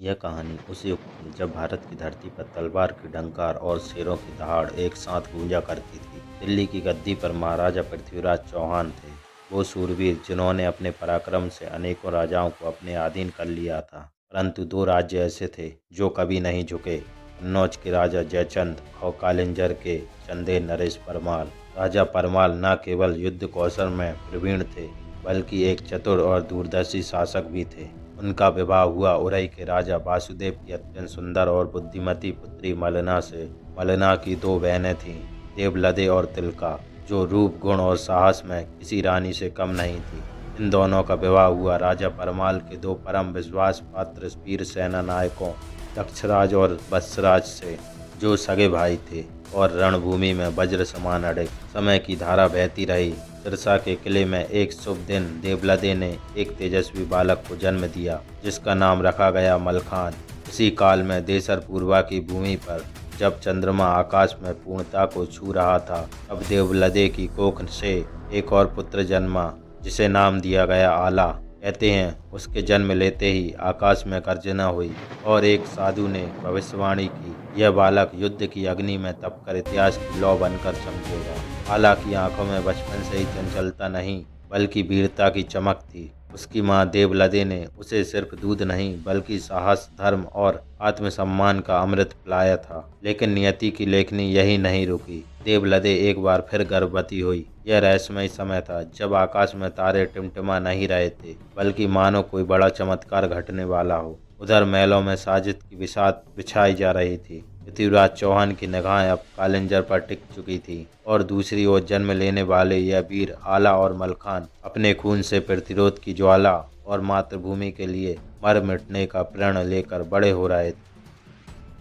यह कहानी उस युग की है जब भारत की धरती पर तलवार की डंकार और शेरों की दहाड़ एक साथ गूंजा करती थी। दिल्ली की गद्दी पर महाराजा पृथ्वीराज चौहान थे। वो शूरवीर जिन्होंने अपने पराक्रम से अनेकों राजाओं को अपने अधीन कर लिया था। परंतु दो राज्य ऐसे थे जो कभी नहीं झुके। कन्नौज के राजा जयचंद और कालिंजर के चंदेर नरेश परमाल। राजा परमाल न केवल युद्ध कौशल में प्रवीण थे बल्कि एक चतुर और दूरदर्शी शासक भी थे। उनका विवाह हुआ उरई के राजा वासुदेव की अत्यंत सुंदर और बुद्धिमती पुत्री मलना से। मलना की दो बहनें थीं, देवलदे और तिलका, जो रूप गुण और साहस में किसी रानी से कम नहीं थी। इन दोनों का विवाह हुआ राजा परमाल के दो परम विश्वास पात्र वीर सेना नायकों दक्षराज और वत्सराज से, जो सगे भाई थे और रणभूमि में वज्र समान अड़े। समय की धारा बहती रही। सिरसा के किले में एक शुभ दिन देवलदे ने एक तेजस्वी बालक को जन्म दिया जिसका नाम रखा गया मलखान। इसी काल में देसर पूर्वा की भूमि पर जब चंद्रमा आकाश में पूर्णता को छू रहा था, तब देवलदे की कोख से एक और पुत्र जन्मा जिसे नाम दिया गया आला। कहते हैं उसके जन्म लेते ही आकाश में गर्जना हुई और एक साधु ने भविष्यवाणी की, यह बालक युद्ध की अग्नि में तपकर इतिहास की लौ बनकर चमकेगा। आला की आंखों में बचपन से ही चंचलता नहीं बल्कि वीरता की चमक थी। उसकी मां देवलदे ने उसे सिर्फ दूध नहीं बल्कि साहस, धर्म और आत्मसम्मान का अमृत पिलाया था। लेकिन नियति की लेखनी यही नहीं रुकी। देवलदे एक बार फिर गर्भवती हुई। यह रहस्यमय समय था जब आकाश में तारे टिमटिमा नहीं रहे थे बल्कि मानो कोई बड़ा चमत्कार घटने वाला हो। उधर महलों में साजिद की बिसात बिछाई जा रही थी। पृथ्वीराज चौहान की निगाहें अब कालिंजर पर टिक चुकी थी और दूसरी ओर जन्म लेने वाले यह वीर आला और मलखान अपने खून से प्रतिरोध की ज्वाला और मातृभूमि के लिए मर मिटने का प्रण लेकर बड़े हो रहे थे।